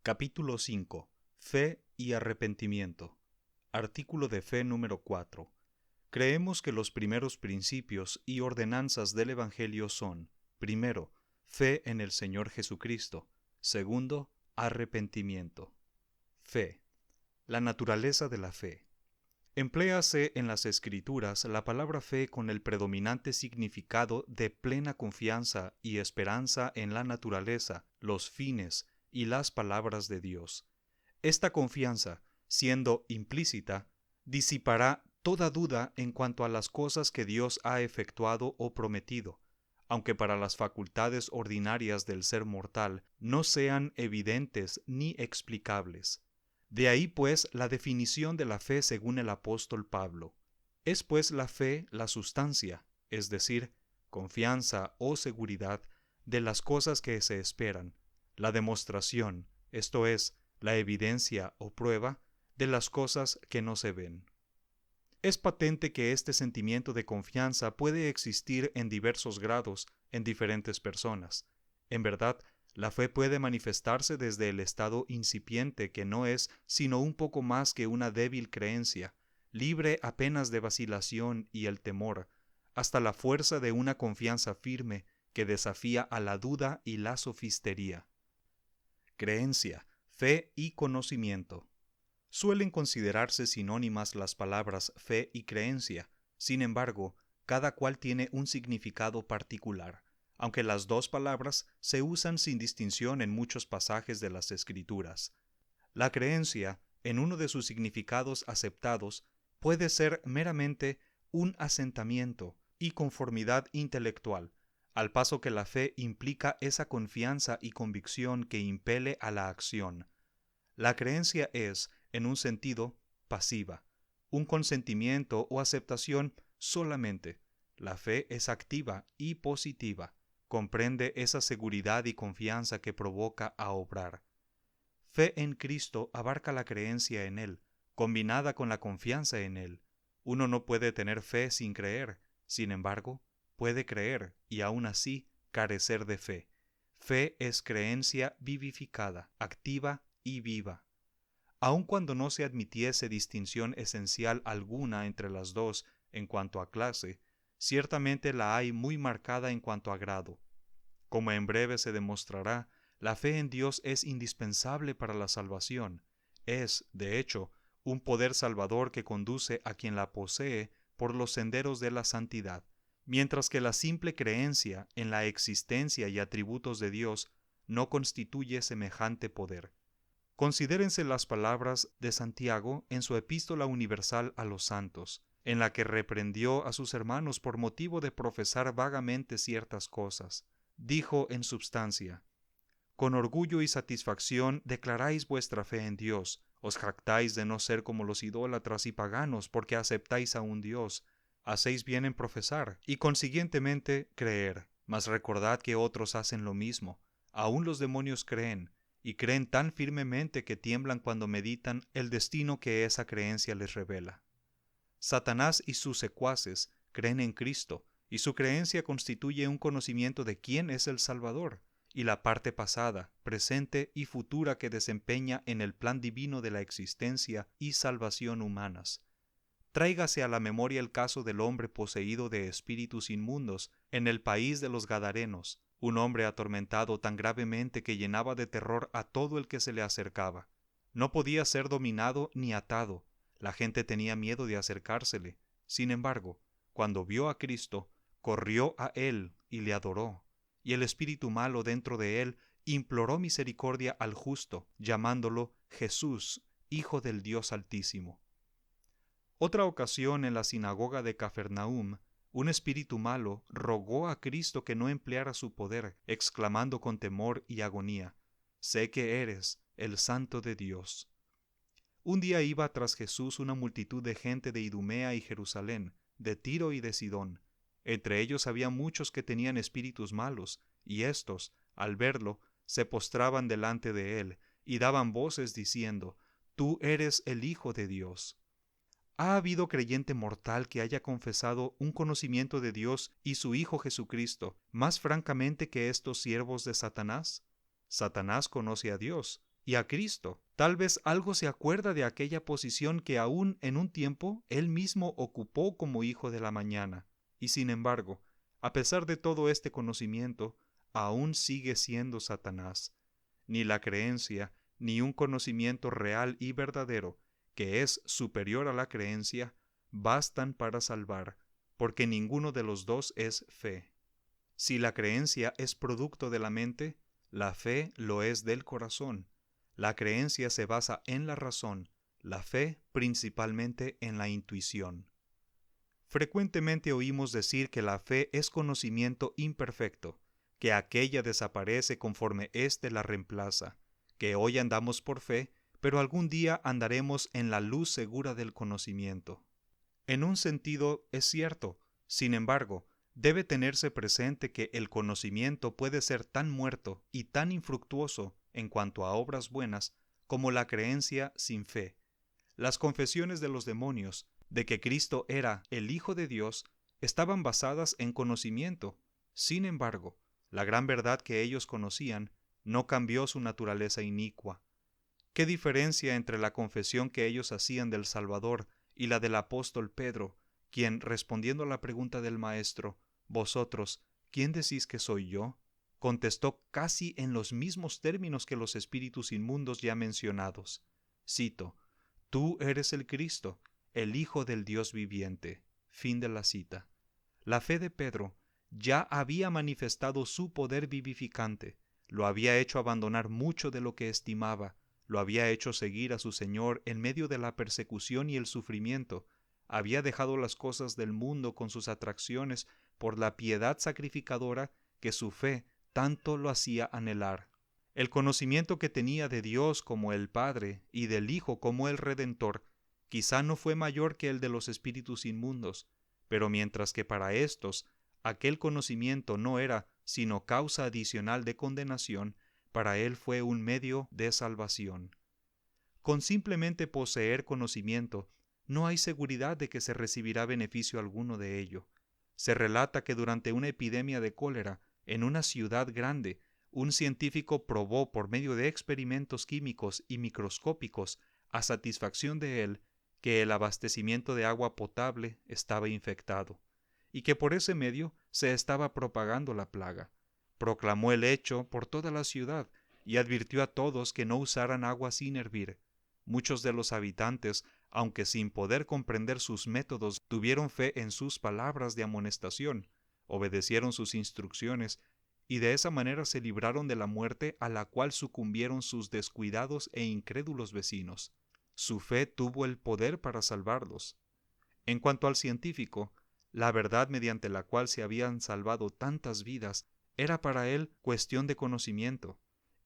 Capítulo 5. Fe y arrepentimiento. Artículo de fe número 4. Creemos que los primeros principios y ordenanzas del Evangelio son: primero, fe en el Señor Jesucristo; segundo, arrepentimiento. Fe. La naturaleza de la fe. Empléase en las Escrituras la palabra fe con el predominante significado de plena confianza y esperanza en la naturaleza, los fines y las palabras de Dios. Esta confianza, siendo implícita, disipará toda duda en cuanto a las cosas que Dios ha efectuado o prometido, aunque para las facultades ordinarias del ser mortal no sean evidentes ni explicables. De ahí, pues, la definición de la fe según el apóstol Pablo. Es, pues, la fe la sustancia, es decir, confianza o seguridad de las cosas que se esperan, la demostración, esto es, la evidencia o prueba de las cosas que no se ven. Es patente que este sentimiento de confianza puede existir en diversos grados en diferentes personas. En verdad, la fe puede manifestarse desde el estado incipiente, que no es sino un poco más que una débil creencia, libre apenas de vacilación y el temor, hasta la fuerza de una confianza firme que desafía a la duda y la sofistería. Creencia, fe y conocimiento. Suelen considerarse sinónimas las palabras fe y creencia. Sin embargo, cada cual tiene un significado particular, aunque las dos palabras se usan sin distinción en muchos pasajes de las Escrituras. La creencia, en uno de sus significados aceptados, puede ser meramente un asentamiento y conformidad intelectual, al paso que la fe implica esa confianza y convicción que impele a la acción. La creencia es, en un sentido, pasiva, un consentimiento o aceptación solamente. La fe es activa y positiva, comprende esa seguridad y confianza que provoca a obrar. Fe en Cristo abarca la creencia en Él, combinada con la confianza en Él. Uno no puede tener fe sin creer, sin embargo, puede creer y aún así carecer de fe. Fe es creencia vivificada, activa y viva. Aun cuando no se admitiese distinción esencial alguna entre las dos en cuanto a clase, ciertamente la hay muy marcada en cuanto a grado. Como en breve se demostrará, la fe en Dios es indispensable para la salvación. Es, de hecho, un poder salvador que conduce a quien la posee por los senderos de la santidad, mientras que la simple creencia en la existencia y atributos de Dios no constituye semejante poder. Considérense las palabras de Santiago en su Epístola Universal a los Santos, en la que reprendió a sus hermanos por motivo de profesar vagamente ciertas cosas. Dijo en substancia: con orgullo y satisfacción declaráis vuestra fe en Dios, os jactáis de no ser como los idólatras y paganos, porque aceptáis a un Dios, hacéis bien en profesar, y consiguientemente creer, mas recordad que otros hacen lo mismo, aun los demonios creen, y creen tan firmemente que tiemblan cuando meditan el destino que esa creencia les revela. Satanás y sus secuaces creen en Cristo, y su creencia constituye un conocimiento de quién es el Salvador, y la parte pasada, presente y futura que desempeña en el plan divino de la existencia y salvación humanas. Tráigase a la memoria el caso del hombre poseído de espíritus inmundos en el país de los Gadarenos, un hombre atormentado tan gravemente que llenaba de terror a todo el que se le acercaba. No podía ser dominado ni atado, la gente tenía miedo de acercársele. Sin embargo, cuando vio a Cristo, corrió a él y le adoró, y el espíritu malo dentro de él imploró misericordia al justo, llamándolo Jesús, Hijo del Dios Altísimo. Otra ocasión, en la sinagoga de Cafarnaúm, un espíritu malo rogó a Cristo que no empleara su poder, exclamando con temor y agonía: sé que eres el Santo de Dios. Un día iba tras Jesús una multitud de gente de Idumea y Jerusalén, de Tiro y de Sidón. Entre ellos había muchos que tenían espíritus malos, y éstos, al verlo, se postraban delante de él, y daban voces diciendo: Tú eres el Hijo de Dios. ¿Ha habido creyente mortal que haya confesado un conocimiento de Dios y su Hijo Jesucristo más francamente que estos siervos de Satanás? Satanás conoce a Dios, y a Cristo. Tal vez algo se acuerda de aquella posición que aún en un tiempo él mismo ocupó como hijo de la mañana. Y sin embargo, a pesar de todo este conocimiento, aún sigue siendo Satanás. Ni la creencia, ni un conocimiento real y verdadero, que es superior a la creencia, bastan para salvar, porque ninguno de los dos es fe. Si la creencia es producto de la mente, la fe lo es del corazón. La creencia se basa en la razón, la fe principalmente en la intuición. Frecuentemente oímos decir que la fe es conocimiento imperfecto, que aquella desaparece conforme éste la reemplaza, que hoy andamos por fe, pero algún día andaremos en la luz segura del conocimiento. En un sentido es cierto, sin embargo, debe tenerse presente que el conocimiento puede ser tan muerto y tan infructuoso en cuanto a obras buenas como la creencia sin fe. Las confesiones de los demonios de que Cristo era el Hijo de Dios estaban basadas en conocimiento. Sin embargo, la gran verdad que ellos conocían no cambió su naturaleza inicua. ¿Qué diferencia entre la confesión que ellos hacían del Salvador y la del apóstol Pedro, quien, respondiendo a la pregunta del Maestro, «Vosotros, ¿quién decís que soy yo?», contestó casi en los mismos términos que los espíritus inmundos ya mencionados? Cito: «Tú eres el Cristo, el Hijo del Dios viviente». Fin de la cita. La fe de Pedro ya había manifestado su poder vivificante, lo había hecho abandonar mucho de lo que estimaba, lo había hecho seguir a su Señor en medio de la persecución y el sufrimiento, había dejado las cosas del mundo con sus atracciones por la piedad sacrificadora que su fe tanto lo hacía anhelar. El conocimiento que tenía de Dios como el Padre y del Hijo como el Redentor quizá no fue mayor que el de los espíritus inmundos, pero mientras que para éstos aquel conocimiento no era sino causa adicional de condenación, para él fue un medio de salvación. Con simplemente poseer conocimiento, no hay seguridad de que se recibirá beneficio alguno de ello. Se relata que durante una epidemia de cólera en una ciudad grande, un científico probó por medio de experimentos químicos y microscópicos, a satisfacción de él, que el abastecimiento de agua potable estaba infectado, y que por ese medio se estaba propagando la plaga. Proclamó el hecho por toda la ciudad y advirtió a todos que no usaran agua sin hervir. Muchos de los habitantes, aunque sin poder comprender sus métodos, tuvieron fe en sus palabras de amonestación, obedecieron sus instrucciones y de esa manera se libraron de la muerte a la cual sucumbieron sus descuidados e incrédulos vecinos. Su fe tuvo el poder para salvarlos. En cuanto al científico, la verdad mediante la cual se habían salvado tantas vidas era para él cuestión de conocimiento.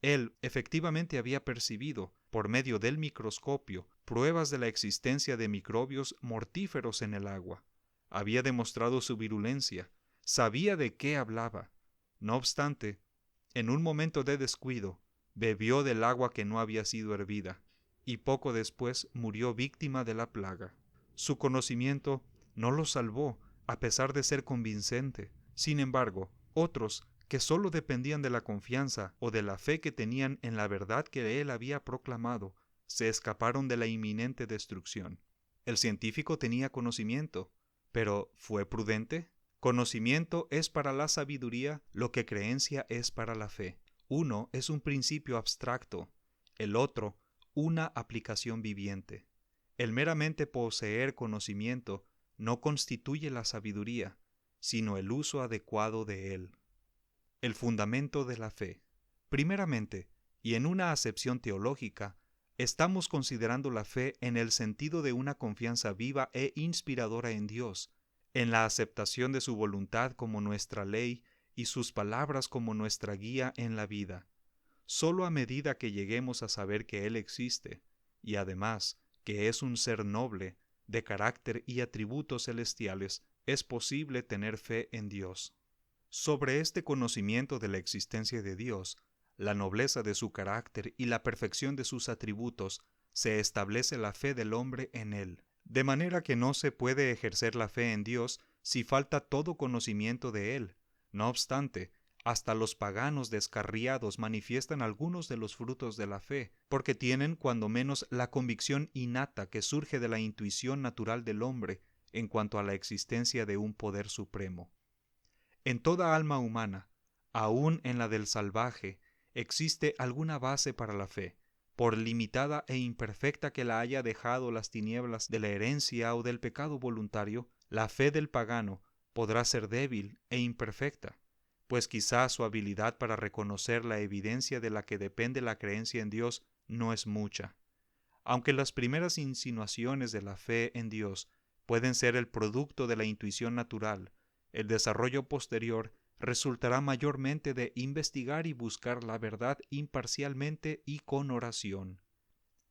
Él efectivamente había percibido, por medio del microscopio, pruebas de la existencia de microbios mortíferos en el agua. Había demostrado su virulencia, sabía de qué hablaba. No obstante, en un momento de descuido, bebió del agua que no había sido hervida, y poco después murió víctima de la plaga. Su conocimiento no lo salvó, a pesar de ser convincente. Sin embargo, otros, que sólo dependían de la confianza o de la fe que tenían en la verdad que él había proclamado, se escaparon de la inminente destrucción. El científico tenía conocimiento, pero ¿fue prudente? Conocimiento es para la sabiduría lo que creencia es para la fe. Uno es un principio abstracto, el otro una aplicación viviente. El meramente poseer conocimiento no constituye la sabiduría, sino el uso adecuado de él. El fundamento de la fe. Primeramente, y en una acepción teológica, estamos considerando la fe en el sentido de una confianza viva e inspiradora en Dios, en la aceptación de su voluntad como nuestra ley y sus palabras como nuestra guía en la vida. Solo a medida que lleguemos a saber que Él existe, y además que es un ser noble, de carácter y atributos celestiales, es posible tener fe en Dios. Sobre este conocimiento de la existencia de Dios, la nobleza de su carácter y la perfección de sus atributos, se establece la fe del hombre en Él. De manera que no se puede ejercer la fe en Dios si falta todo conocimiento de Él. No obstante, Hasta los paganos descarriados manifiestan algunos de los frutos de la fe, porque tienen cuando menos la convicción innata que surge de la intuición natural del hombre en cuanto a la existencia de un poder supremo. En toda alma humana, aun en la del salvaje, existe alguna base para la fe, por limitada e imperfecta que la haya dejado las tinieblas de la herencia o del pecado voluntario. La fe del pagano podrá ser débil e imperfecta, pues quizá su habilidad para reconocer la evidencia de la que depende la creencia en Dios no es mucha. Aunque las primeras insinuaciones de la fe en Dios pueden ser el producto de la intuición natural, el desarrollo posterior resultará mayormente de investigar y buscar la verdad imparcialmente y con oración.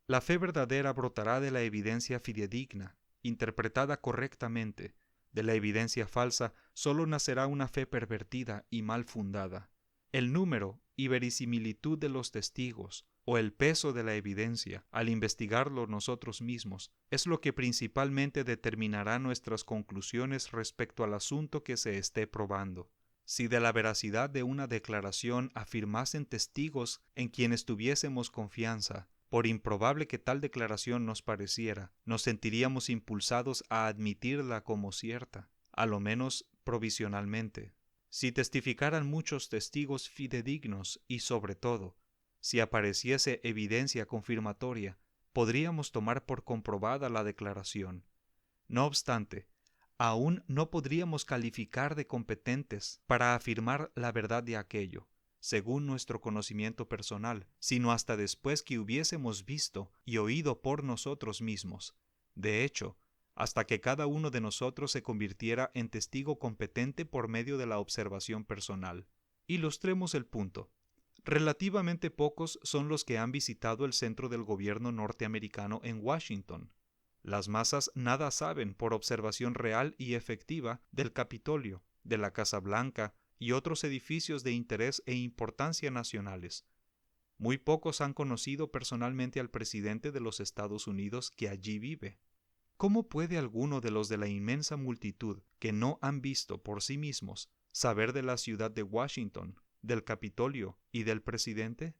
La fe verdadera brotará de la evidencia fidedigna, interpretada correctamente. De la evidencia falsa solo nacerá una fe pervertida y mal fundada. El número y verisimilitud de los testigos, o el peso de la evidencia, al investigarlo nosotros mismos, es lo que principalmente determinará nuestras conclusiones respecto al asunto que se esté probando. Si de la veracidad de una declaración afirmasen testigos en quienes tuviésemos confianza, por improbable que tal declaración nos pareciera, nos sentiríamos impulsados a admitirla como cierta, a lo menos provisionalmente. Si testificaran muchos testigos fidedignos y, sobre todo, si apareciese evidencia confirmatoria, podríamos tomar por comprobada la declaración. No obstante, aún no podríamos calificar de competentes para afirmar la verdad de aquello, según nuestro conocimiento personal, sino hasta después que hubiésemos visto y oído por nosotros mismos. De hecho, hasta que cada uno de nosotros se convirtiera en testigo competente por medio de la observación personal. Ilustremos el punto. Relativamente pocos son los que han visitado el centro del gobierno norteamericano en Washington. Las masas nada saben por observación real y efectiva del Capitolio, de la Casa Blanca y otros edificios de interés e importancia nacionales. Muy pocos han conocido personalmente al presidente de los Estados Unidos que allí vive. ¿Cómo puede alguno de los de la inmensa multitud que no han visto por sí mismos saber de la ciudad de Washington, del Capitolio y del presidente?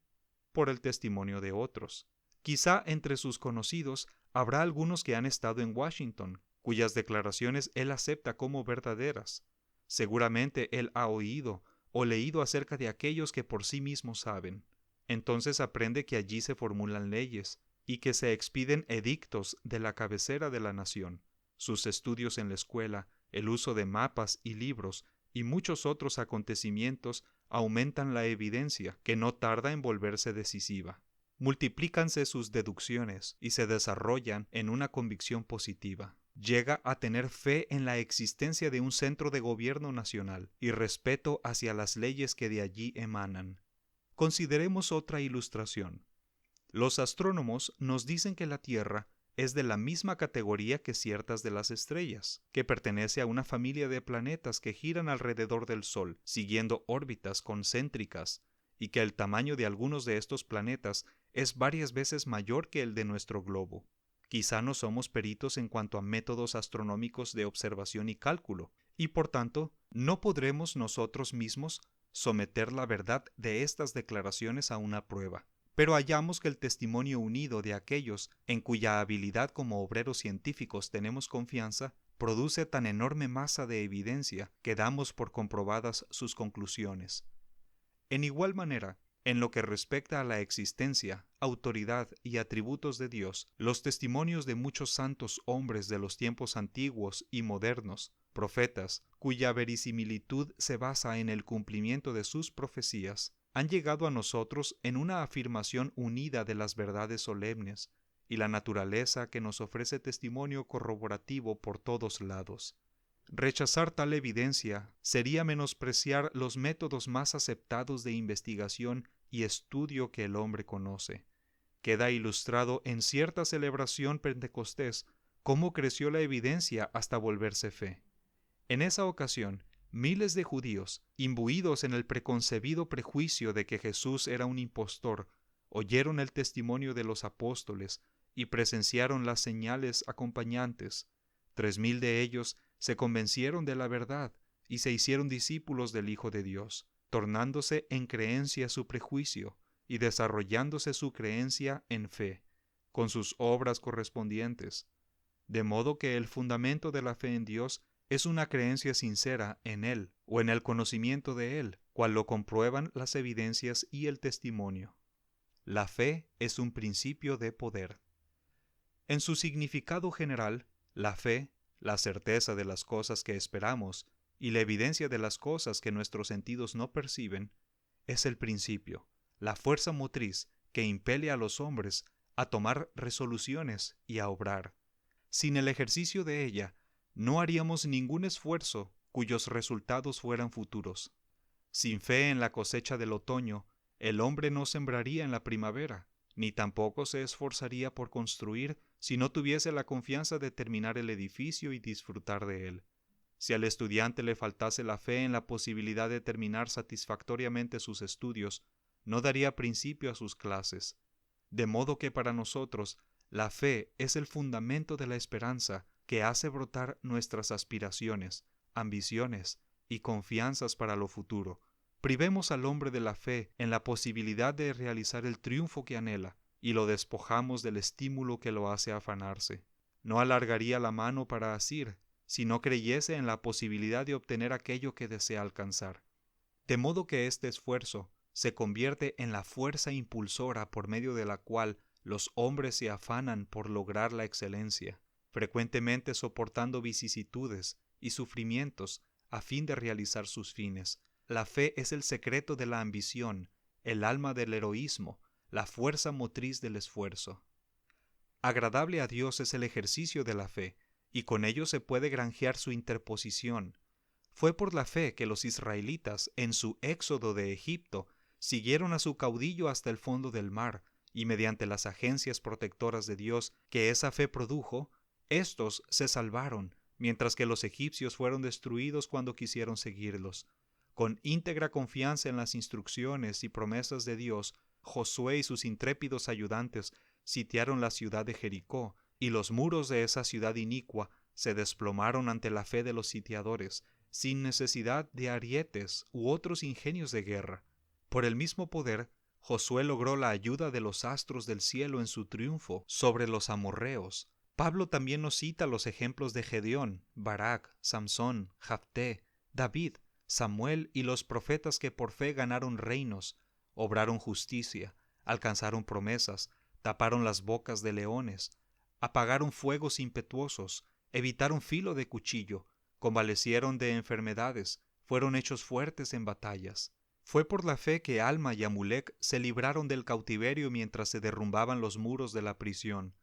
Por el testimonio de otros. Quizá entre sus conocidos habrá algunos que han estado en Washington, cuyas declaraciones él acepta como verdaderas. Seguramente él ha oído o leído acerca de aquellos que por sí mismos saben. Entonces aprende que allí se formulan leyes y que se expiden edictos de la cabecera de la nación. Sus estudios en la escuela, el uso de mapas y libros y muchos otros acontecimientos aumentan la evidencia, que no tarda en volverse decisiva. Multiplícanse sus deducciones y se desarrollan en una convicción positiva. Llega a tener fe en la existencia de un centro de gobierno nacional y respeto hacia las leyes que de allí emanan. Consideremos otra ilustración. Los astrónomos nos dicen que la Tierra es de la misma categoría que ciertas de las estrellas, que pertenece a una familia de planetas que giran alrededor del Sol, siguiendo órbitas concéntricas, y que el tamaño de algunos de estos planetas es varias veces mayor que el de nuestro globo. Quizá no somos peritos en cuanto a métodos astronómicos de observación y cálculo, y por tanto no podremos nosotros mismos someter la verdad de estas declaraciones a una prueba. Pero hallamos que el testimonio unido de aquellos en cuya habilidad como obreros científicos tenemos confianza produce tan enorme masa de evidencia que damos por comprobadas sus conclusiones. En igual manera, en lo que respecta a la existencia, autoridad y atributos de Dios, los testimonios de muchos santos hombres de los tiempos antiguos y modernos, profetas, cuya verisimilitud se basa en el cumplimiento de sus profecías, han llegado a nosotros en una afirmación unida de las verdades solemnes y la naturaleza que nos ofrece testimonio corroborativo por todos lados. Rechazar tal evidencia sería menospreciar los métodos más aceptados de investigación y estudio que el hombre conoce. Queda ilustrado en cierta celebración pentecostés cómo creció la evidencia hasta volverse fe. En esa ocasión, miles de judíos, imbuidos en el preconcebido prejuicio de que Jesús era un impostor, oyeron el testimonio de los apóstoles y presenciaron las señales acompañantes. 3,000 de ellos se convencieron de la verdad y se hicieron discípulos del Hijo de Dios. tornándose en creencia su prejuicio y desarrollándose su creencia en fe, con sus obras correspondientes, de modo que el fundamento de la fe en Dios es una creencia sincera en Él o en el conocimiento de Él, cual lo comprueban las evidencias y el testimonio. La fe es un principio de poder. En su significado general, la fe, la certeza de las cosas que esperamos y la evidencia de las cosas que nuestros sentidos no perciben, es el principio, la fuerza motriz que impele a los hombres a tomar resoluciones y a obrar. Sin el ejercicio de ella, no haríamos ningún esfuerzo cuyos resultados fueran futuros. Sin fe en la cosecha del otoño, el hombre no sembraría en la primavera, ni tampoco se esforzaría por construir si no tuviese la confianza de terminar el edificio y disfrutar de él. Si al estudiante le faltase la fe en la posibilidad de terminar satisfactoriamente sus estudios, no daría principio a sus clases. De modo que para nosotros, la fe es el fundamento de la esperanza que hace brotar nuestras aspiraciones, ambiciones y confianzas para lo futuro. Privemos al hombre de la fe en la posibilidad de realizar el triunfo que anhela y lo despojamos del estímulo que lo hace afanarse. No alargaría la mano para asir si no creyese en la posibilidad de obtener aquello que desea alcanzar. De modo que este esfuerzo se convierte en la fuerza impulsora por medio de la cual los hombres se afanan por lograr la excelencia, frecuentemente soportando vicisitudes y sufrimientos a fin de realizar sus fines. La fe es el secreto de la ambición, el alma del heroísmo, la fuerza motriz del esfuerzo. Agradable a Dios es el ejercicio de la fe, y con ello se puede granjear su interposición. Fue por la fe que los israelitas, en su éxodo de Egipto, siguieron a su caudillo hasta el fondo del mar, y mediante las agencias protectoras de Dios que esa fe produjo, éstos se salvaron, mientras que los egipcios fueron destruidos cuando quisieron seguirlos. Con íntegra confianza en las instrucciones y promesas de Dios, Josué y sus intrépidos ayudantes sitiaron la ciudad de Jericó, y los muros de esa ciudad inicua se desplomaron ante la fe de los sitiadores, sin necesidad de arietes u otros ingenios de guerra. Por el mismo poder, Josué logró la ayuda de los astros del cielo en su triunfo sobre los amorreos. Pablo también nos cita los ejemplos de Gedeón, Barak, Samsón, Jafté, David, Samuel y los profetas que por fe ganaron reinos, obraron justicia, alcanzaron promesas, taparon las bocas de leones, apagaron fuegos impetuosos, evitaron filo de cuchillo, convalecieron de enfermedades, fueron hechos fuertes en batallas. Fue por la fe que Alma y Amulec se libraron del cautiverio mientras se derrumbaban los muros de la prisión.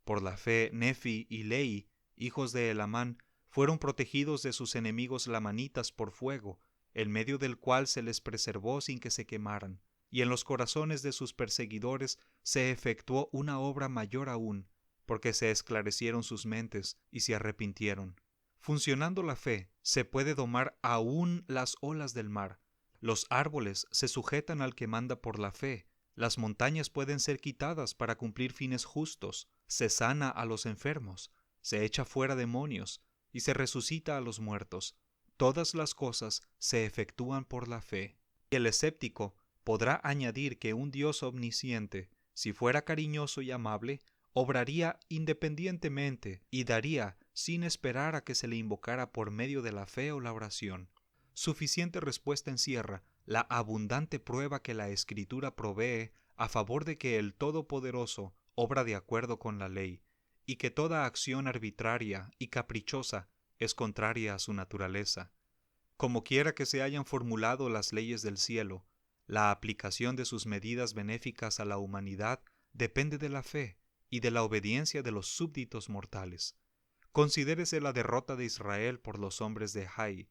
Por la fe Nefi y Lei, hijos de Elamán, fueron protegidos de sus enemigos lamanitas por fuego, en medio del cual se les preservó sin que se quemaran, y en los corazones de sus perseguidores se efectuó una obra mayor aún, porque se esclarecieron sus mentes y se arrepintieron. Funcionando la fe, se puede domar aún las olas del mar. Los árboles se sujetan al que manda por la fe. Las montañas pueden ser quitadas para cumplir fines justos. Se sana a los enfermos, se echa fuera demonios y se resucita a los muertos. Todas las cosas se efectúan por la fe. El escéptico podrá añadir que un Dios omnisciente, si fuera cariñoso y amable, obraría independientemente y daría sin esperar a que se le invocara por medio de la fe o la oración. Suficiente respuesta encierra la abundante prueba que la Escritura provee a favor de que el Todopoderoso obra de acuerdo con la ley, y que toda acción arbitraria y caprichosa es contraria a su naturaleza. Como quiera que se hayan formulado las leyes del cielo, la aplicación de sus medidas benéficas a la humanidad depende de la fe y de la obediencia de los súbditos mortales. Considérese la derrota de Israel por los hombres de Hai.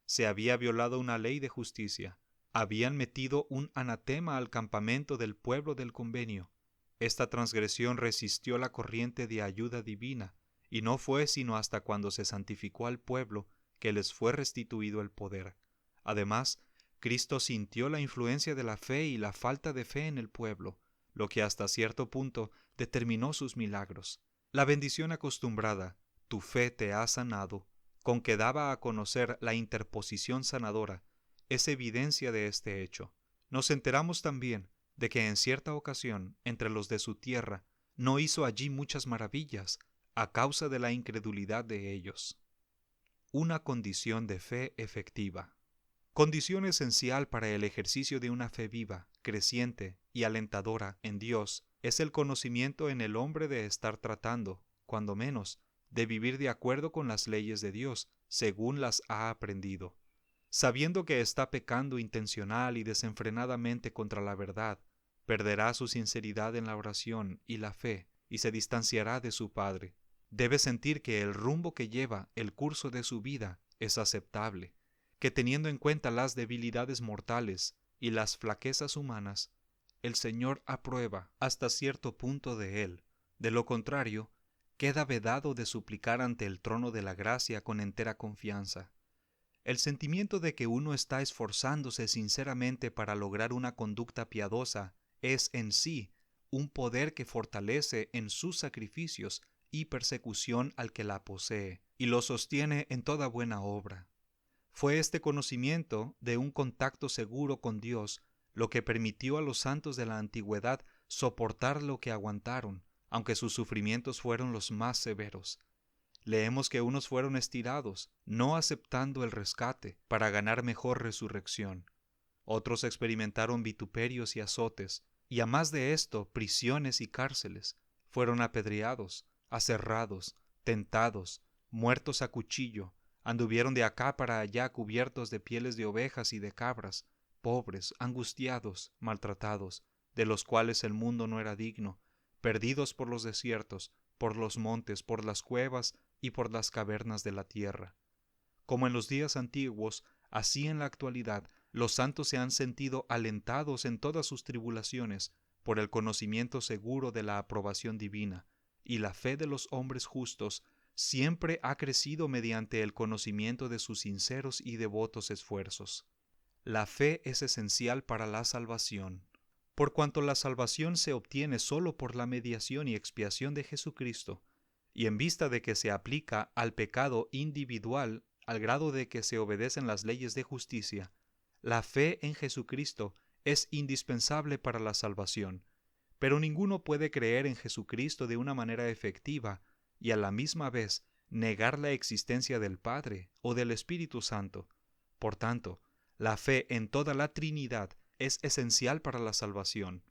Se había violado una ley de justicia. Habían metido un anatema al campamento del pueblo del convenio. Esta transgresión resistió la corriente de ayuda divina, y no fue sino hasta cuando se santificó al pueblo que les fue restituido el poder. Además, Cristo sintió la influencia de la fe y la falta de fe en el pueblo, lo que hasta cierto punto determinó sus milagros. La bendición acostumbrada, tu fe te ha sanado, con que daba a conocer la interposición sanadora, es evidencia de este hecho. Nos enteramos también de que en cierta ocasión, entre los de su tierra, no hizo allí muchas maravillas, a causa de la incredulidad de ellos. Una condición de fe efectiva. Condición esencial para el ejercicio de una fe viva, creciente y alentadora en Dios es el conocimiento en el hombre de estar tratando, cuando menos, de vivir de acuerdo con las leyes de Dios, según las ha aprendido. Sabiendo que está pecando intencional y desenfrenadamente contra la verdad, perderá su sinceridad en la oración y la fe y se distanciará de su Padre. Debe sentir que el rumbo que lleva el curso de su vida es aceptable, que teniendo en cuenta las debilidades mortales y las flaquezas humanas, el Señor aprueba hasta cierto punto de él. De lo contrario, queda vedado de suplicar ante el trono de la gracia con entera confianza. El sentimiento de que uno está esforzándose sinceramente para lograr una conducta piadosa es en sí un poder que fortalece en sus sacrificios y persecución al que la posee, y lo sostiene en toda buena obra. Fue este conocimiento de un contacto seguro con Dios lo que permitió a los santos de la antigüedad soportar lo que aguantaron, aunque sus sufrimientos fueron los más severos. Leemos que unos fueron estirados, no aceptando el rescate, para ganar mejor resurrección. Otros experimentaron vituperios y azotes, y a más de esto, prisiones y cárceles. Fueron apedreados, aserrados, tentados, muertos a cuchillo, anduvieron de acá para allá cubiertos de pieles de ovejas y de cabras, pobres, angustiados, maltratados, de los cuales el mundo no era digno, perdidos por los desiertos, por los montes, por las cuevas y por las cavernas de la tierra. Como en los días antiguos, así en la actualidad, los santos se han sentido alentados en todas sus tribulaciones por el conocimiento seguro de la aprobación divina, y la fe de los hombres justos siempre ha crecido mediante el conocimiento de sus sinceros y devotos esfuerzos. La fe es esencial para la salvación. Por cuanto la salvación se obtiene sólo por la mediación y expiación de Jesucristo, y en vista de que se aplica al pecado individual al grado de que se obedecen las leyes de justicia, la fe en Jesucristo es indispensable para la salvación, pero ninguno puede creer en Jesucristo de una manera efectiva y a la misma vez negar la existencia del Padre o del Espíritu Santo. Por tanto, la fe en toda la Trinidad es esencial para la salvación.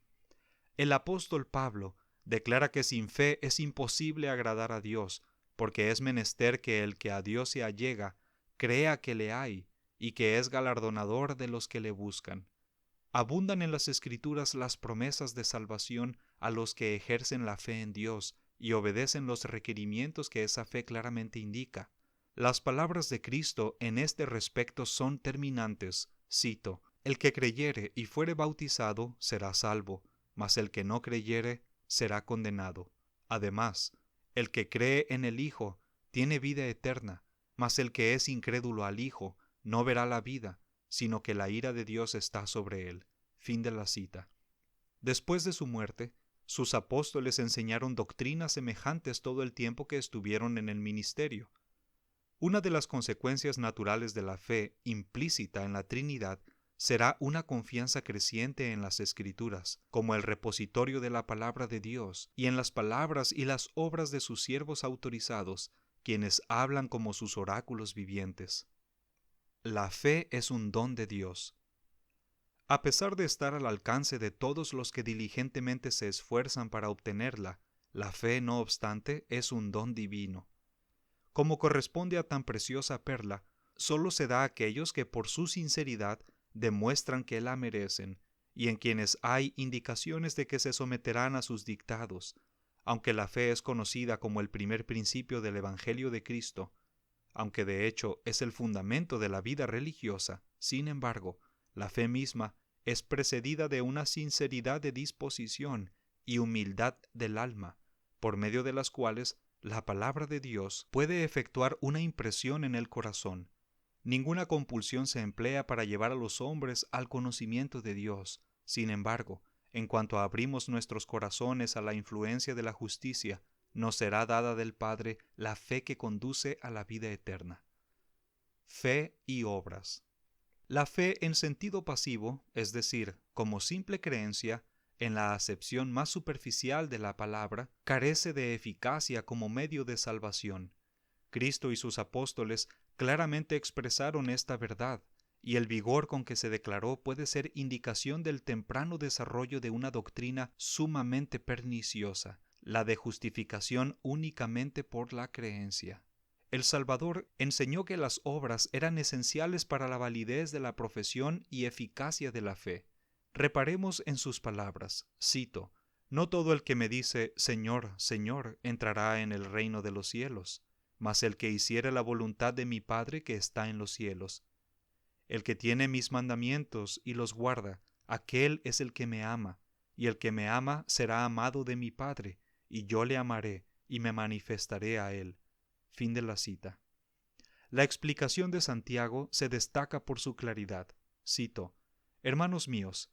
El apóstol Pablo declara que sin fe es imposible agradar a Dios, porque es menester que el que a Dios se allega crea que le hay y que es galardonador de los que le buscan. Abundan en las Escrituras las promesas de salvación a los que ejercen la fe en Dios y obedecen los requerimientos que esa fe claramente indica. Las palabras de Cristo en este respecto son terminantes. Cito: el que creyere y fuere bautizado será salvo, mas el que no creyere será condenado. Además, el que cree en el Hijo tiene vida eterna, mas el que es incrédulo al Hijo no verá la vida, sino que la ira de Dios está sobre él. Fin de la cita. Después de su muerte, sus apóstoles enseñaron doctrinas semejantes todo el tiempo que estuvieron en el ministerio. Una de las consecuencias naturales de la fe implícita en la Trinidad será una confianza creciente en las Escrituras, como el repositorio de la palabra de Dios, y en las palabras y las obras de sus siervos autorizados, quienes hablan como sus oráculos vivientes. La fe es un don de Dios. A pesar de estar al alcance de todos los que diligentemente se esfuerzan para obtenerla, la fe, no obstante, es un don divino. Como corresponde a tan preciosa perla, solo se da a aquellos que por su sinceridad demuestran que la merecen, y en quienes hay indicaciones de que se someterán a sus dictados. Aunque la fe es conocida como el primer principio del Evangelio de Cristo, aunque de hecho es el fundamento de la vida religiosa, sin embargo, la fe misma es precedida de una sinceridad de disposición y humildad del alma, por medio de las cuales la palabra de Dios puede efectuar una impresión en el corazón. Ninguna compulsión se emplea para llevar a los hombres al conocimiento de Dios. Sin embargo, en cuanto abrimos nuestros corazones a la influencia de la justicia, nos será dada del Padre la fe que conduce a la vida eterna. Fe y obras. La fe en sentido pasivo, es decir, como simple creencia, en la acepción más superficial de la palabra, carece de eficacia como medio de salvación. Cristo y sus apóstoles claramente expresaron esta verdad, y el vigor con que se declaró puede ser indicación del temprano desarrollo de una doctrina sumamente perniciosa, la de justificación únicamente por la creencia. El Salvador enseñó que las obras eran esenciales para la validez de la profesión y eficacia de la fe. Reparemos en sus palabras, cito: «No todo el que me dice, Señor, Señor, entrará en el reino de los cielos, mas el que hiciere la voluntad de mi Padre que está en los cielos. El que tiene mis mandamientos y los guarda, aquel es el que me ama, y el que me ama será amado de mi Padre, y yo le amaré y me manifestaré a él». Fin de la cita. La explicación de Santiago se destaca por su claridad. Cito: «Hermanos míos,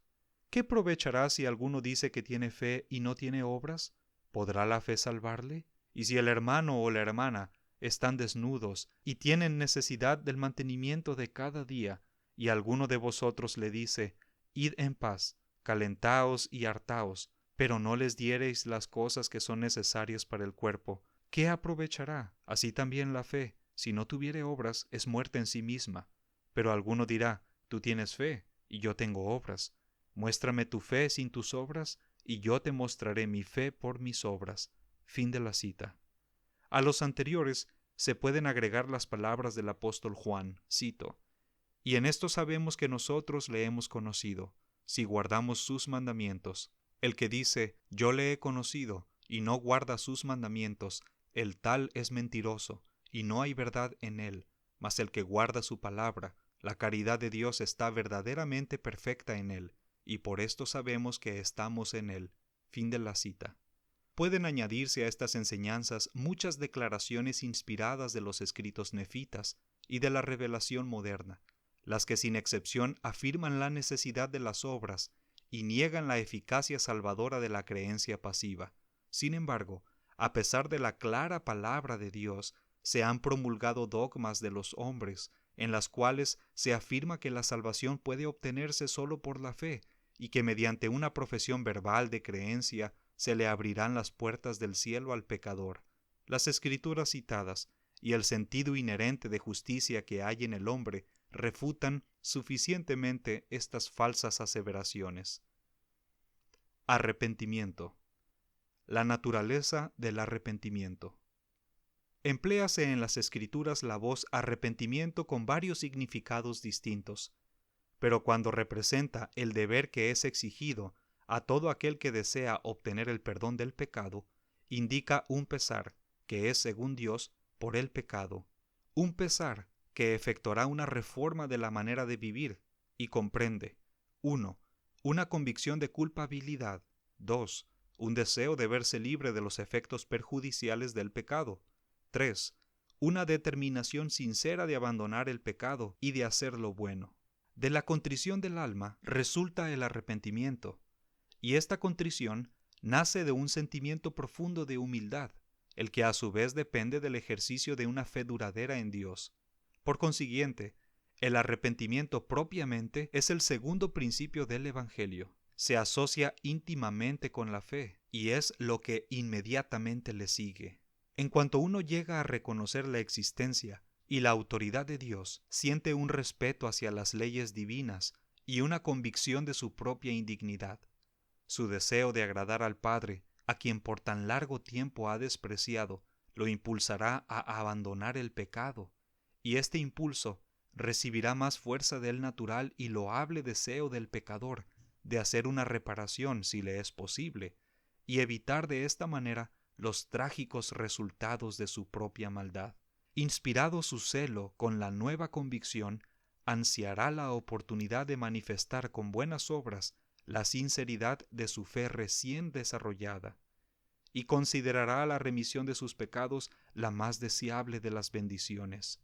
¿qué aprovechará si alguno dice que tiene fe y no tiene obras? ¿Podrá la fe salvarle? Y si el hermano o la hermana están desnudos y tienen necesidad del mantenimiento de cada día, y alguno de vosotros le dice, id en paz, calentaos y hartaos, pero no les diereis las cosas que son necesarias para el cuerpo, ¿qué aprovechará? Así también la fe, si no tuviere obras, es muerta en sí misma. Pero alguno dirá, tú tienes fe, y yo tengo obras. Muéstrame tu fe sin tus obras, y yo te mostraré mi fe por mis obras». Fin de la cita. A los anteriores se pueden agregar las palabras del apóstol Juan, cito: «Y en esto sabemos que nosotros le hemos conocido, si guardamos sus mandamientos. El que dice, yo le he conocido, y no guarda sus mandamientos, el tal es mentiroso, y no hay verdad en él. Mas el que guarda su palabra, la caridad de Dios está verdaderamente perfecta en él, y por esto sabemos que estamos en él». Fin de la cita. Pueden añadirse a estas enseñanzas muchas declaraciones inspiradas de los escritos nefitas y de la revelación moderna, las que sin excepción afirman la necesidad de las obras y niegan la eficacia salvadora de la creencia pasiva. Sin embargo, a pesar de la clara palabra de Dios, se han promulgado dogmas de los hombres, en las cuales se afirma que la salvación puede obtenerse solo por la fe, y que mediante una profesión verbal de creencia se le abrirán las puertas del cielo al pecador. Las escrituras citadas y el sentido inherente de justicia que hay en el hombre refutan suficientemente estas falsas aseveraciones. Arrepentimiento. La naturaleza del arrepentimiento. Empléase en las Escrituras la voz arrepentimiento con varios significados distintos, pero cuando representa el deber que es exigido a todo aquel que desea obtener el perdón del pecado, indica un pesar, que es según Dios, por el pecado, un pesar que efectuará una reforma de la manera de vivir, y comprende: 1. Una convicción de culpabilidad; 2. Un deseo de verse libre de los efectos perjudiciales del pecado; 3. Una determinación sincera de abandonar el pecado y de hacer lo bueno. De la contrición del alma resulta el arrepentimiento, y esta contrición nace de un sentimiento profundo de humildad, el que a su vez depende del ejercicio de una fe duradera en Dios. Por consiguiente, el arrepentimiento propiamente es el segundo principio del Evangelio. Se asocia íntimamente con la fe, y es lo que inmediatamente le sigue. En cuanto uno llega a reconocer la existencia y la autoridad de Dios, siente un respeto hacia las leyes divinas y una convicción de su propia indignidad. Su deseo de agradar al Padre, a quien por tan largo tiempo ha despreciado, lo impulsará a abandonar el pecado, y este impulso recibirá más fuerza del natural y loable deseo del pecador de hacer una reparación si le es posible, y evitar de esta manera los trágicos resultados de su propia maldad. Inspirado su celo con la nueva convicción, ansiará la oportunidad de manifestar con buenas obras la sinceridad de su fe recién desarrollada, y considerará la remisión de sus pecados la más deseable de las bendiciones.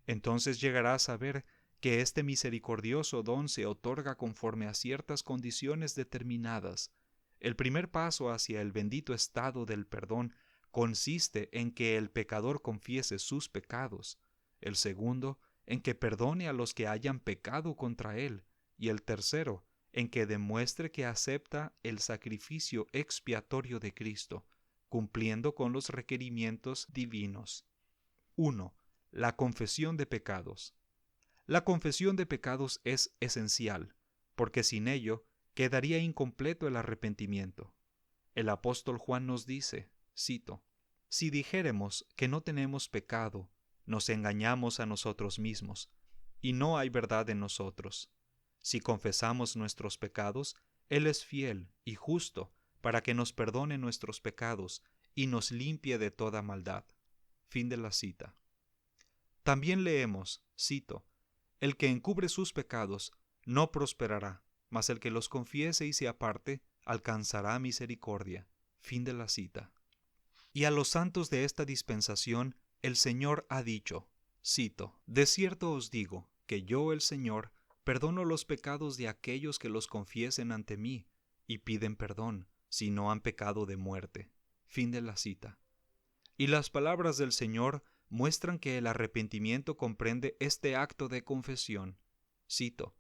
Entonces llegará a saber que este misericordioso don se otorga conforme a ciertas condiciones determinadas. El primer paso hacia el bendito estado del perdón consiste en que el pecador confiese sus pecados. El segundo, en que perdone a los que hayan pecado contra él, y el tercero, en que demuestre que acepta el sacrificio expiatorio de Cristo, cumpliendo con los requerimientos divinos. 1. La confesión de pecados. La confesión de pecados es esencial, porque sin ello quedaría incompleto el arrepentimiento. El apóstol Juan nos dice, cito, «Si dijéremos que no tenemos pecado, nos engañamos a nosotros mismos, y no hay verdad en nosotros. Si confesamos nuestros pecados, Él es fiel y justo para que nos perdone nuestros pecados y nos limpie de toda maldad». Fin de la cita. También leemos, cito, «El que encubre sus pecados no prosperará, mas el que los confiese y se aparte alcanzará misericordia». Fin de la cita. Y a los santos de esta dispensación el Señor ha dicho, cito, «De cierto os digo que yo, el Señor, perdono los pecados de aquellos que los confiesen ante mí y piden perdón, si no han pecado de muerte». Fin de la cita. Y las palabras del Señor muestran que el arrepentimiento comprende este acto de confesión. Cito,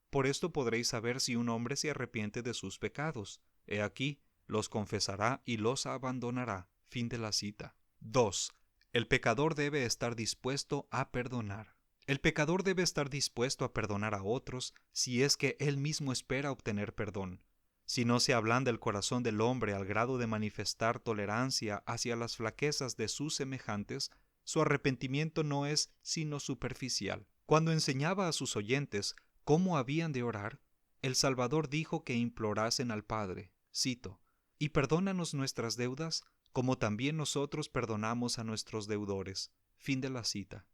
«Por esto podréis saber si un hombre se arrepiente de sus pecados. He aquí, los confesará y los abandonará». Fin de la cita. 2. El pecador debe estar dispuesto a perdonar. El pecador debe estar dispuesto a perdonar a otros si es que él mismo espera obtener perdón. Si no se ablanda el corazón del hombre al grado de manifestar tolerancia hacia las flaquezas de sus semejantes, su arrepentimiento no es sino superficial. Cuando enseñaba a sus oyentes cómo habían de orar, el Salvador dijo que implorasen al Padre, cito, «Y perdónanos nuestras deudas, como también nosotros perdonamos a nuestros deudores». Fin de la cita.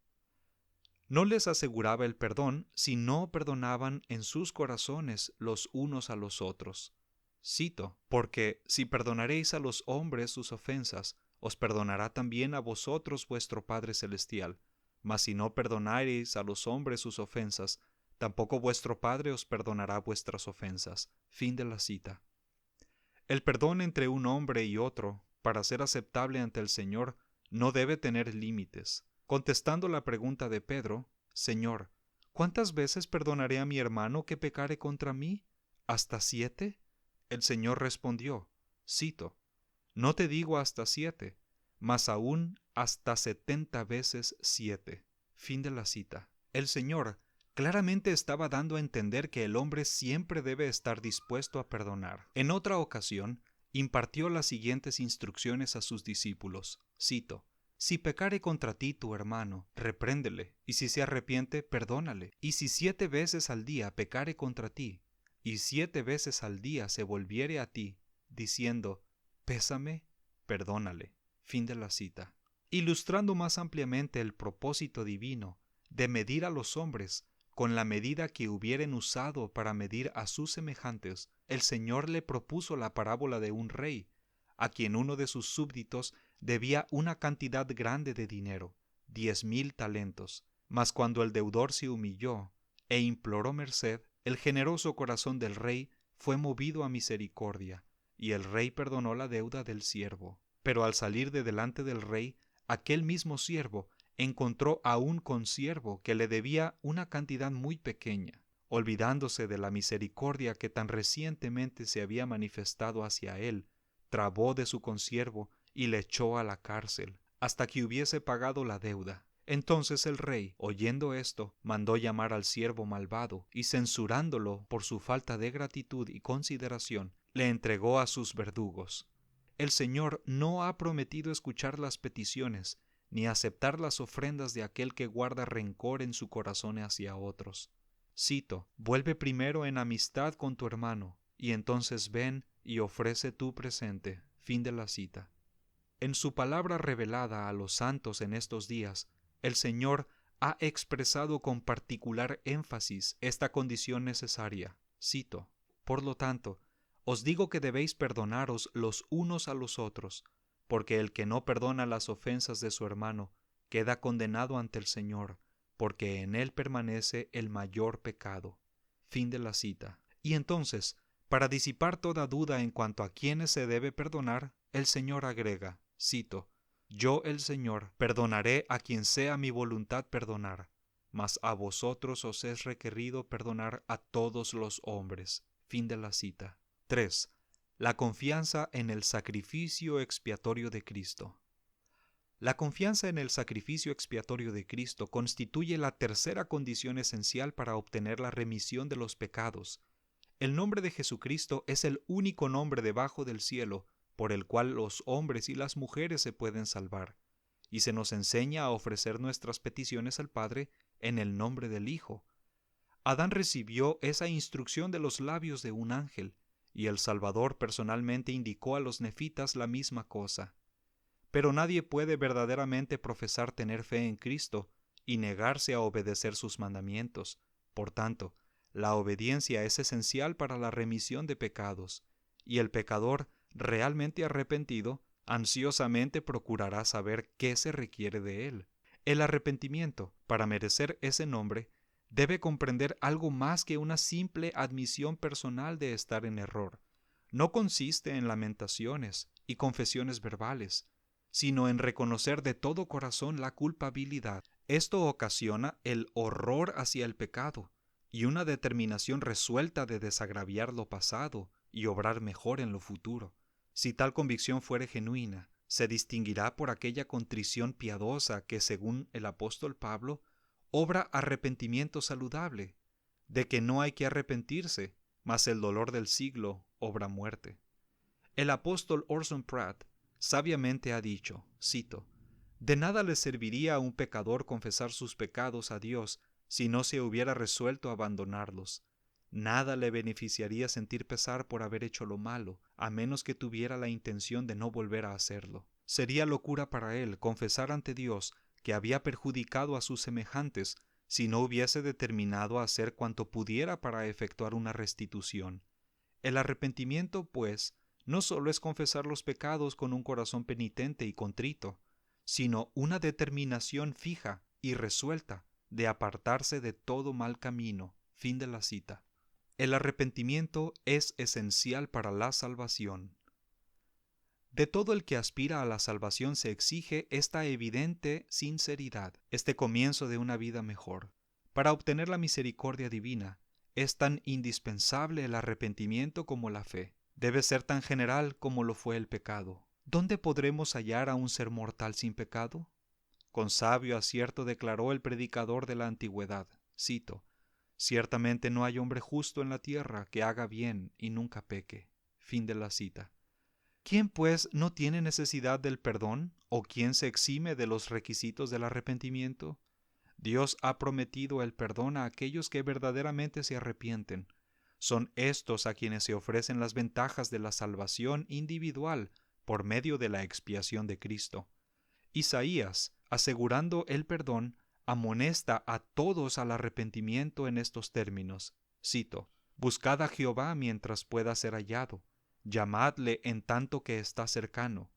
No les aseguraba el perdón si no perdonaban en sus corazones los unos a los otros. Cito, «Porque si perdonaréis a los hombres sus ofensas, os perdonará también a vosotros vuestro Padre Celestial. Mas si no perdonareis a los hombres sus ofensas, tampoco vuestro Padre os perdonará vuestras ofensas». Fin de la cita. El perdón entre un hombre y otro, para ser aceptable ante el Señor, no debe tener límites. Contestando la pregunta de Pedro, «Señor, ¿cuántas veces perdonaré a mi hermano que pecare contra mí? ¿Hasta 7? El Señor respondió, cito, «No te digo hasta 7, mas aún hasta 70 veces 7». Fin de la cita. El Señor claramente estaba dando a entender que el hombre siempre debe estar dispuesto a perdonar. En otra ocasión, impartió las siguientes instrucciones a sus discípulos, cito, «Si pecare contra ti tu hermano, repréndele, y si se arrepiente, perdónale. Y si 7 veces al día pecare contra ti, y 7 veces al día se volviere a ti, diciendo, pésame, perdónale». Fin de la cita. Ilustrando más ampliamente el propósito divino de medir a los hombres con la medida que hubieren usado para medir a sus semejantes, el Señor le propuso la parábola de un rey, a quien uno de sus súbditos debía una cantidad grande de dinero, 10,000 talentos. Mas cuando el deudor se humilló e imploró merced, el generoso corazón del rey fue movido a misericordia, y el rey perdonó la deuda del siervo. Pero al salir de delante del rey, aquel mismo siervo encontró a un consiervo que le debía una cantidad muy pequeña. Olvidándose de la misericordia que tan recientemente se había manifestado hacia él, trabó de su consiervo y le echó a la cárcel, hasta que hubiese pagado la deuda. Entonces el rey, oyendo esto, mandó llamar al siervo malvado, y censurándolo por su falta de gratitud y consideración, le entregó a sus verdugos. El Señor no ha prometido escuchar las peticiones, ni aceptar las ofrendas de aquel que guarda rencor en su corazón hacia otros. Cito, «Vuelve primero en amistad con tu hermano, y entonces ven y ofrece tu presente». Fin de la cita. En su palabra revelada a los santos en estos días, el Señor ha expresado con particular énfasis esta condición necesaria. Cito, «Por lo tanto, os digo que debéis perdonaros los unos a los otros, porque el que no perdona las ofensas de su hermano queda condenado ante el Señor, porque en él permanece el mayor pecado». Fin de la cita. Y entonces, para disipar toda duda en cuanto a quiénes se debe perdonar, el Señor agrega, cito, «Yo, el Señor, perdonaré a quien sea mi voluntad perdonar, mas a vosotros os es requerido perdonar a todos los hombres. Fin de la cita. 3. La confianza en el sacrificio expiatorio de Cristo. La confianza en el sacrificio expiatorio de Cristo constituye la tercera condición esencial para obtener la remisión de los pecados. El nombre de Jesucristo es el único nombre debajo del cielo por el cual los hombres y las mujeres se pueden salvar, y se nos enseña a ofrecer nuestras peticiones al Padre en el nombre del Hijo. Adán recibió esa instrucción de los labios de un ángel, y el Salvador personalmente indicó a los nefitas la misma cosa. Pero nadie puede verdaderamente profesar tener fe en Cristo y negarse a obedecer sus mandamientos. Por tanto, la obediencia es esencial para la remisión de pecados, y el pecador realmente arrepentido ansiosamente procurará saber qué se requiere de él. El arrepentimiento, para merecer ese nombre, debe comprender algo más que una simple admisión personal de estar en error. No consiste en lamentaciones y confesiones verbales, sino en reconocer de todo corazón la culpabilidad. Esto ocasiona el horror hacia el pecado y una determinación resuelta de desagraviar lo pasado y obrar mejor en lo futuro. Si tal convicción fuere genuina, se distinguirá por aquella contrición piadosa que, según el apóstol Pablo, obra arrepentimiento saludable, de que no hay que arrepentirse, mas el dolor del siglo obra muerte. El apóstol Orson Pratt sabiamente ha dicho, cito, «De nada le serviría a un pecador confesar sus pecados a Dios si no se hubiera resuelto a abandonarlos. Nada le beneficiaría sentir pesar por haber hecho lo malo, a menos que tuviera la intención de no volver a hacerlo. Sería locura para él confesar ante Dios que había perjudicado a sus semejantes si no hubiese determinado a hacer cuanto pudiera para efectuar una restitución. El arrepentimiento, pues, no solo es confesar los pecados con un corazón penitente y contrito, sino una determinación fija y resuelta de apartarse de todo mal camino. Fin de la cita. El arrepentimiento es esencial para la salvación. De todo el que aspira a la salvación se exige esta evidente sinceridad, este comienzo de una vida mejor. Para obtener la misericordia divina, es tan indispensable el arrepentimiento como la fe. Debe ser tan general como lo fue el pecado. ¿Dónde podremos hallar a un ser mortal sin pecado? Con sabio acierto declaró el predicador de la antigüedad, cito, «Ciertamente no hay hombre justo en la tierra que haga bien y nunca peque». Fin de la cita. ¿Quién, pues, no tiene necesidad del perdón o quién se exime de los requisitos del arrepentimiento? Dios ha prometido el perdón a aquellos que verdaderamente se arrepienten. Son estos a quienes se ofrecen las ventajas de la salvación individual por medio de la expiación de Cristo. Isaías, asegurando el perdón, amonesta a todos al arrepentimiento en estos términos. Cito, «Buscad a Jehová mientras pueda ser hallado, llamadle en tanto que está cercano.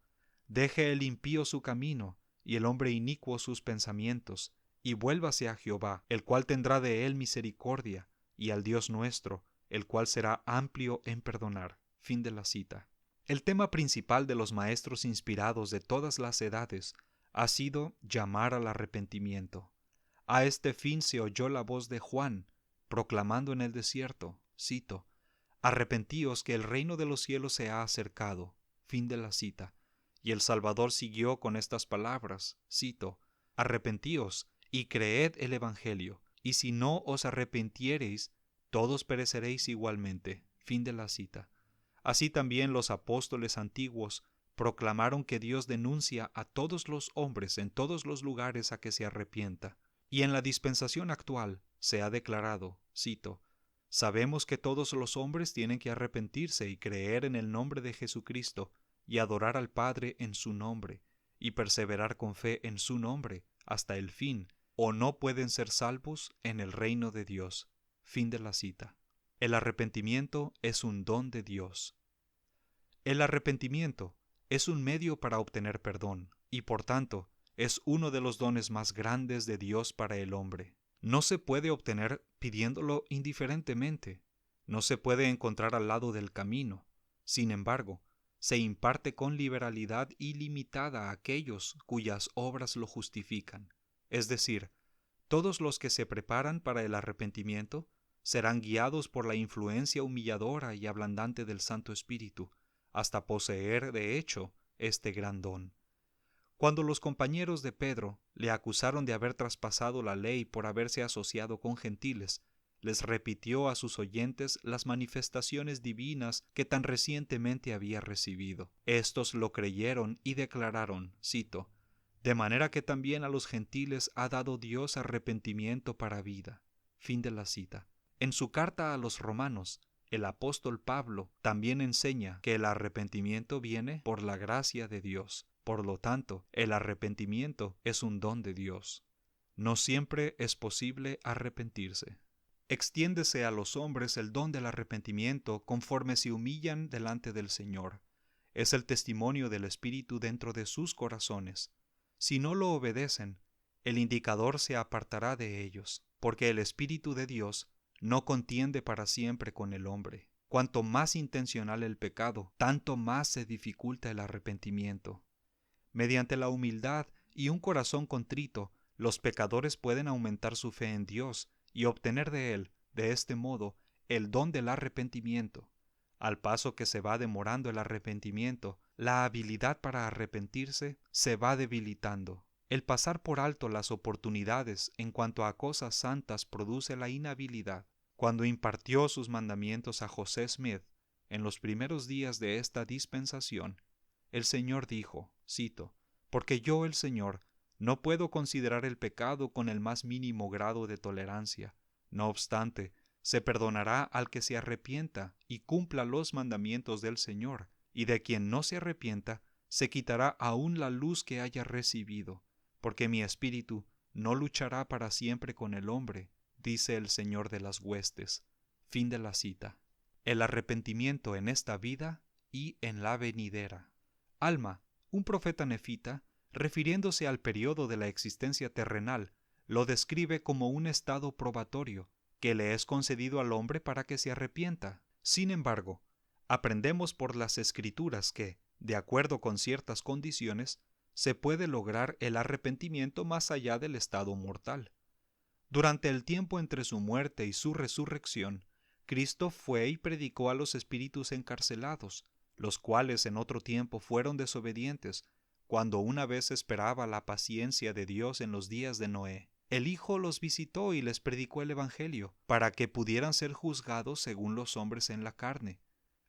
Deje el impío su camino, y el hombre inicuo sus pensamientos, y vuélvase a Jehová, el cual tendrá de él misericordia, y al Dios nuestro, el cual será amplio en perdonar». Fin de la cita. El tema principal de los maestros inspirados de todas las edades ha sido llamar al arrepentimiento. A este fin se oyó la voz de Juan, proclamando en el desierto, cito, «Arrepentíos que el reino de los cielos se ha acercado». Fin de la cita. Y el Salvador siguió con estas palabras, cito, «Arrepentíos y creed el Evangelio, y si no os arrepentiereis, todos pereceréis igualmente». Fin de la cita. Así también los apóstoles antiguos proclamaron que Dios denuncia a todos los hombres en todos los lugares a que se arrepienta. Y en la dispensación actual se ha declarado, cito, «Sabemos que todos los hombres tienen que arrepentirse y creer en el nombre de Jesucristo y adorar al Padre en su nombre y perseverar con fe en su nombre hasta el fin, o no pueden ser salvos en el reino de Dios». Fin de la cita. El arrepentimiento es un don de Dios. El arrepentimiento es un medio para obtener perdón y, por tanto, es uno de los dones más grandes de Dios para el hombre. No se puede obtener pidiéndolo indiferentemente. No se puede encontrar al lado del camino. Sin embargo, se imparte con liberalidad ilimitada a aquellos cuyas obras lo justifican. Es decir, Todos los que se preparan para el arrepentimiento serán guiados por la influencia humilladora y ablandante del Santo Espíritu, hasta poseer, de hecho, este gran don. Cuando los compañeros de Pedro le acusaron de haber traspasado la ley por haberse asociado con gentiles, les repitió a sus oyentes las manifestaciones divinas que tan recientemente había recibido. Estos lo creyeron y declararon, cito, «De manera que también a los gentiles ha dado Dios arrepentimiento para vida». Fin de la cita. En su carta a los romanos, el apóstol Pablo también enseña que el arrepentimiento viene por la gracia de Dios. Por lo tanto, el arrepentimiento es un don de Dios. No siempre es posible arrepentirse. Extiéndese a los hombres el don del arrepentimiento conforme se humillan delante del Señor. Es el testimonio del Espíritu dentro de sus corazones. Si no lo obedecen, el indicador se apartará de ellos, porque el Espíritu de Dios no contiende para siempre con el hombre. Cuanto más intencional el pecado, tanto más se dificulta el arrepentimiento. Mediante la humildad y un corazón contrito, los pecadores pueden aumentar su fe en Dios y obtener de Él, de este modo, el don del arrepentimiento. Al paso que se va demorando el arrepentimiento, la habilidad para arrepentirse se va debilitando. El pasar por alto las oportunidades en cuanto a cosas santas produce la inhabilidad. Cuando impartió sus mandamientos a José Smith, en los primeros días de esta dispensación, el Señor dijo, cito, «Porque yo, el Señor, no puedo considerar el pecado con el más mínimo grado de tolerancia. No obstante, se perdonará al que se arrepienta y cumpla los mandamientos del Señor, y de quien no se arrepienta, se quitará aún la luz que haya recibido, porque mi espíritu no luchará para siempre con el hombre, dice el Señor de las huestes». Fin de la cita. El arrepentimiento en esta vida y en la venidera. Alma, un profeta nefita, refiriéndose al periodo de la existencia terrenal, lo describe como un estado probatorio que le es concedido al hombre para que se arrepienta. Sin embargo, aprendemos por las Escrituras que, de acuerdo con ciertas condiciones, se puede lograr el arrepentimiento más allá del estado mortal. Durante el tiempo entre su muerte y su resurrección, Cristo fue y predicó a los espíritus encarcelados, los cuales en otro tiempo fueron desobedientes, cuando una vez esperaba la paciencia de Dios en los días de Noé. El Hijo los visitó y les predicó el Evangelio, para que pudieran ser juzgados según los hombres en la carne,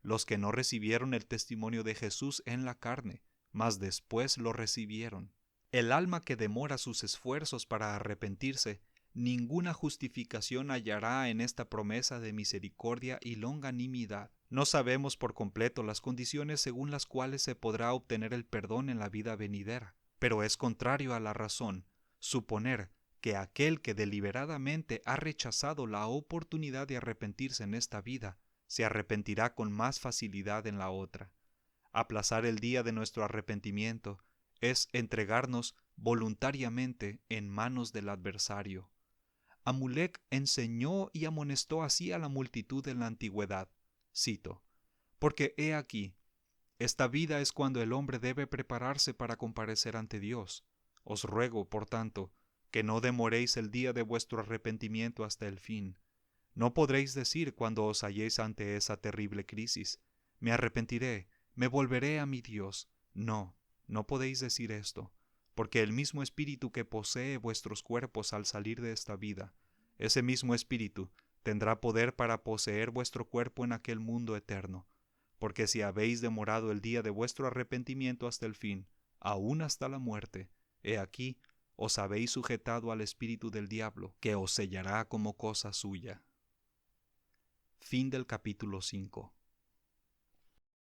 los que no recibieron el testimonio de Jesús en la carne, mas después lo recibieron. El alma que demora sus esfuerzos para arrepentirse, ninguna justificación hallará en esta promesa de misericordia y longanimidad. No sabemos por completo las condiciones según las cuales se podrá obtener el perdón en la vida venidera, pero es contrario a la razón suponer que aquel que deliberadamente ha rechazado la oportunidad de arrepentirse en esta vida, se arrepentirá con más facilidad en la otra. Aplazar el día de nuestro arrepentimiento es entregarnos voluntariamente en manos del adversario. Amulek enseñó y amonestó así a la multitud en la antigüedad. Cito, «Porque he aquí, esta vida es cuando el hombre debe prepararse para comparecer ante Dios. Os ruego, por tanto, que no demoréis el día de vuestro arrepentimiento hasta el fin. No podréis decir cuando os halléis ante esa terrible crisis, me arrepentiré, me volveré a mi Dios. No, no podéis decir esto, porque el mismo espíritu que posee vuestros cuerpos al salir de esta vida, ese mismo espíritu tendrá poder para poseer vuestro cuerpo en aquel mundo eterno. Porque si habéis demorado el día de vuestro arrepentimiento hasta el fin, aún hasta la muerte, he aquí, os habéis sujetado al espíritu del diablo, que os sellará como cosa suya». Fin del capítulo 5.